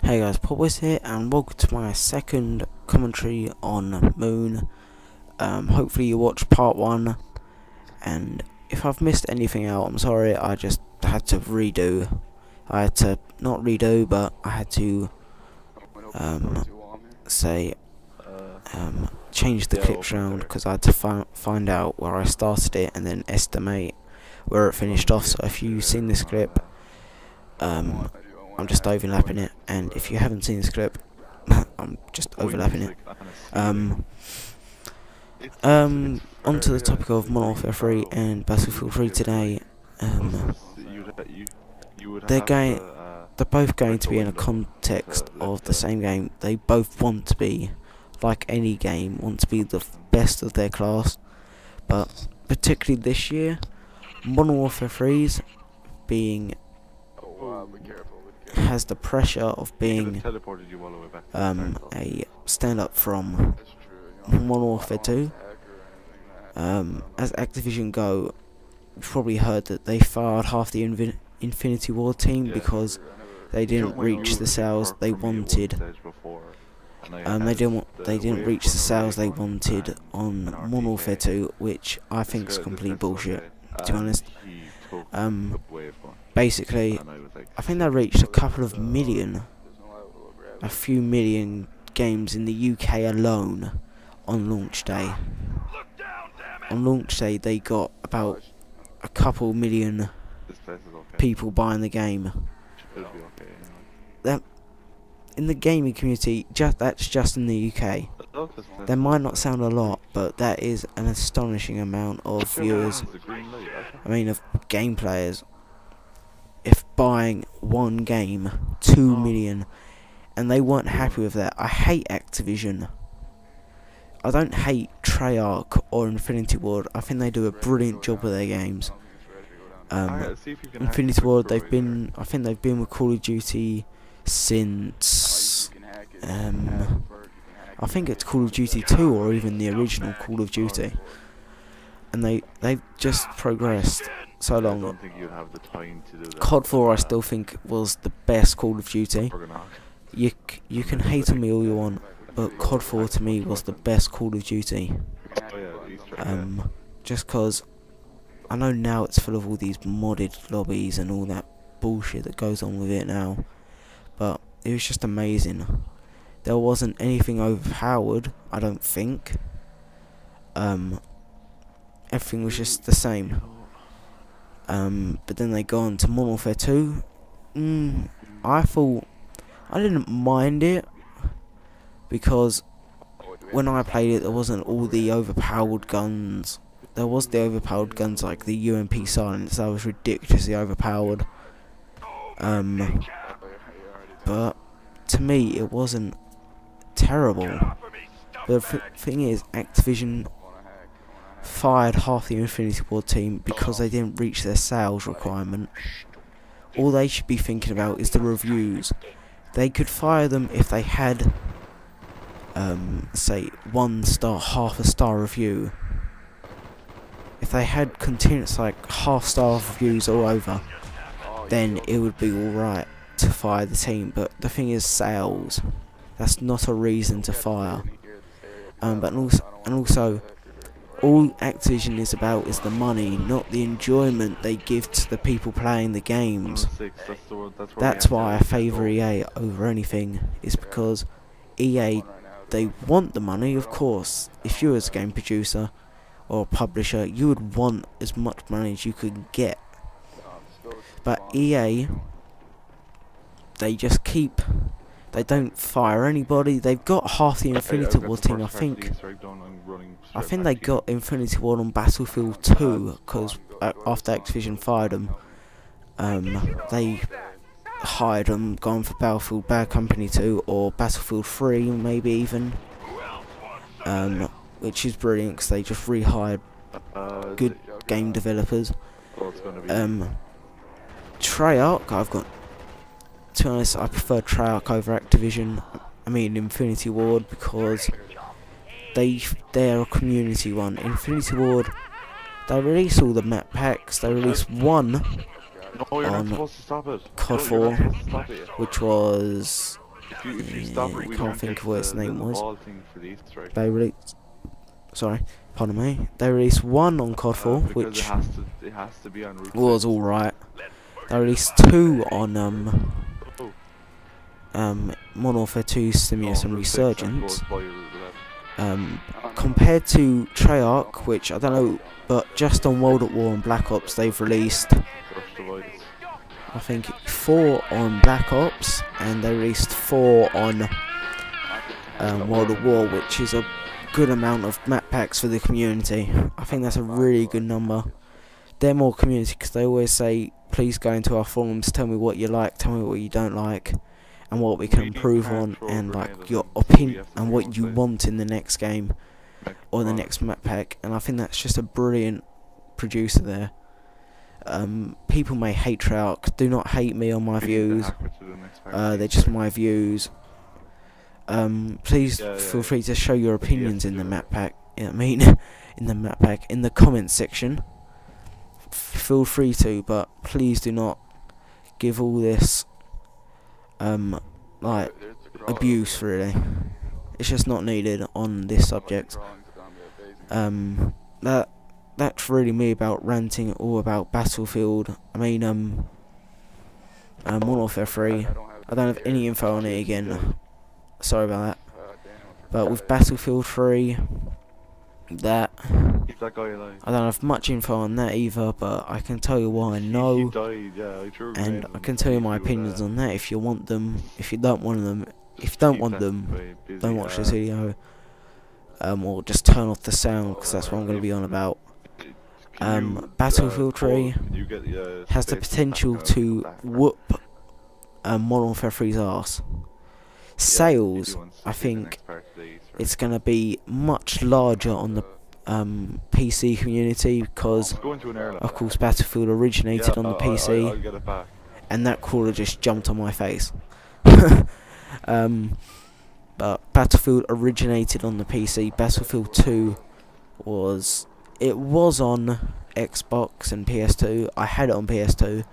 Hey guys, Potboyz here, and welcome to my second commentary on Moon. Hopefully you watched part 1, and if I've missed anything out, I'm sorry. I just had to redo. I had to, not redo, but I had to, say, change the clips around, because I had to find out where I started it, and then estimate where it finished off. So if you've seen this clip, I'm just overlapping it, and if you haven't seen this clip, I'm just overlapping it. Onto the topic of Modern Warfare 3 and Battlefield 3 today. They're both going to be in a context of the same game. They both want to be, like any game, want to be the best of their class. But particularly this year, Modern Warfare 3's being has the pressure of being a stand-up from Modern Warfare 2. As Activision go, you've probably heard that they fired half the Infinity Ward team because they didn't reach the sales they wanted. They didn't reach the sales they wanted on Modern Warfare 2, which I think is complete bullshit, to be honest. Basically, I think they reached a few million games in the UK alone on launch day. On launch day, they got about a couple million people buying the game. That, in the gaming community, that's just in the UK. That might not sound a lot, but that is an astonishing amount of viewers. I mean, of game players. If buying one game, 2 million, and they weren't happy with that. I hate Activision. I don't hate Treyarch or Infinity Ward. I think they do a brilliant job with their games. Infinity Ward, I think they've been with Call of Duty since, I think it's Call of Duty 2 or even the original Call of Duty. And they've just progressed so long. COD 4 I still think was the best Call of Duty. You can hate on me all you want, but COD 4 to me was the best Call of Duty. Just cause I know now it's full of all these modded lobbies and all that bullshit that goes on with it now, but it was just amazing. There wasn't anything overpowered, I don't think. Everything was just the same. But then they go on to Modern Warfare 2. I thought I didn't mind it because when I played it, there wasn't all the overpowered guns. There was the overpowered guns like the UMP Silence. That was ridiculously overpowered. But to me, it wasn't terrible. But the thing is, Activision fired half the Infinity Ward team because they didn't reach their sales requirement. All they should be thinking about is the reviews. They could fire them if they had, say, 1 star, half a star review. If they had continuous, like, half-star reviews all over, then it would be alright to fire the team. But the thing is, sales. That's not a reason to fire. But also, all Activision is about is the money, not the enjoyment they give to the people playing the games. That's why I favour EA over anything, is because EA, they want the money, of course. If you as a game producer or a publisher, you would want as much money as you could get. But EA, they just they don't fire anybody. They've got half the Infinity Ward team, I think they got Infinity Ward on Battlefield 2, because after Activision fired them, they hired them, gone for Battlefield Bad Company 2, or Battlefield 3 maybe even, which is brilliant because they just rehired good game developers. Treyarch, to be honest, I prefer Treyarch over Activision. I mean Infinity Ward, because they're a community one. Infinity Ward, they release all the map packs. They released one on COD 4, which was If you stop it, I we can't don't think get of what its the name little was. ball thing for the Easter egg. They released, sorry, pardon me. They released one on COD 4, Because which it has to be on Route was 6. alright. They released two on Oh, Modern Warfare 2 Stimulus and Route 6 and Resurgence. close by Route 11. Compared to Treyarch, which I don't know, but just on World at War and Black Ops they've released, Rush device. I think 4 on Black Ops, and they released 4 on World at War, which is a good amount of map packs for the community. I think that's a really good number. They're more community because they always say, please go into our forums, tell me what you like, tell me what you don't like, and what we can improve on, and like your opinion and what you want in the next game or the next map pack. And I think that's just a brilliant producer there. People may hate Treyarch. Do not hate me on my views. They're just my views. Please feel free to show your opinions in the map pack. I mean, in the map pack, in the comments section. Feel free to, but please do not give all this like abuse. Really, it's just not needed on this subject. That's really me about ranting all about Battlefield. I mean, Modern Warfare 3. I don't have any info on it again. Sorry about that. But with Battlefield 3, that I don't have much info on that either. But I can tell you why I know, and I can tell you my opinions on that. If you want them, if you don't want them, don't watch this video. Or just turn off the sound, because that's what I'm going to be on about. Battlefield 3 has the potential to whoop Modern Warfare 3's arse. Sales, I think it's going to be much larger on the PC community, because of course Battlefield originated on the PC, and that crawler just jumped on my face. But Battlefield originated on the PC. Battlefield 2 was on Xbox and PS2. I had it on PS2,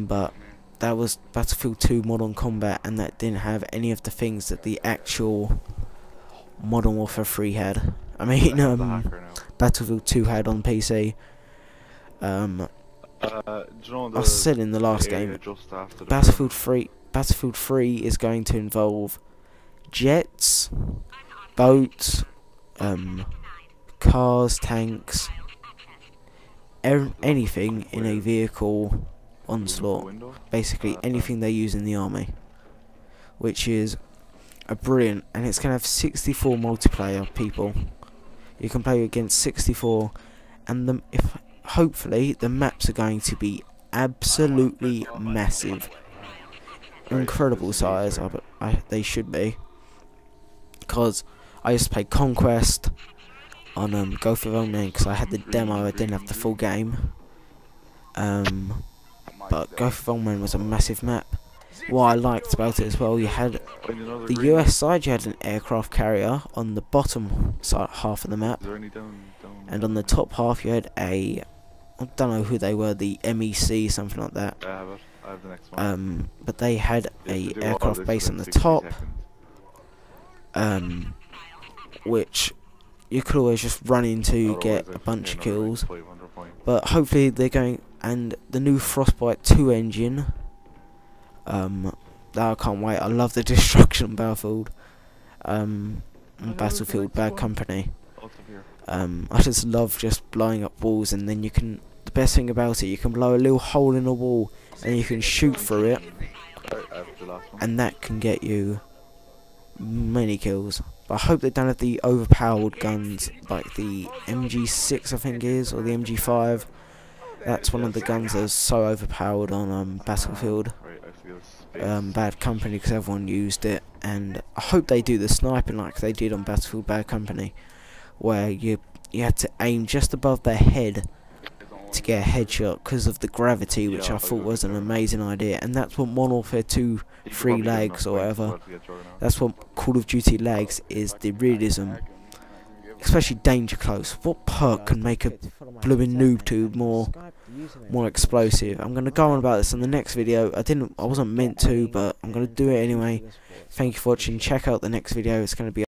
but that was Battlefield 2 Modern Combat, and that didn't have any of the things that the actual Modern Warfare 3 had. I mean, Battlefield 2 had on PC. I said in the last game, Battlefield 3 is going to involve jets, boats, cars, tanks, anything in a vehicle onslaught. Basically anything they use in the army, which is a brilliant, and it's going to have 64 multiplayer people. You can play against 64, and hopefully the maps are going to be absolutely massive, incredible size. They should be, because I used to play Conquest on Ghost of Omen, because I had the demo, I didn't have the full game. But Ghost of Omen was a massive map. What I liked about it as well, you had the US side, you had an aircraft carrier on the bottom side half of the map, and on the top half you had I don't know who they were, the MEC, something like that. But they had a aircraft base on the top, which you could always just run into, get a bunch of kills. But hopefully they're going, and the new Frostbite 2 engine, I can't wait. I love the destruction Battlefield. Battlefield Bad Company. I just love just blowing up walls, and then you can, the best thing about it, you can blow a little hole in a wall and you can shoot through it, and that can get you many kills. But I hope they don't have the overpowered guns like the MG6 I think is, or the MG5. That's one of the guns that's so overpowered on Battlefield Bad Company, because everyone used it. And I hope they do the sniping like they did on Battlefield Bad Company, where you had to aim just above their head to get a headshot because of the gravity, which I thought was an amazing idea. And that's what Modern Warfare 2 3 lags or whatever, that's what Call of Duty lags, is the realism, especially Danger Close. What perk can make a blooming noob tube more more explosive. I'm gonna go on about this in the next video. I wasn't meant to, but I'm gonna do it anyway. Thank you for watching. Check out the next video. It's gonna be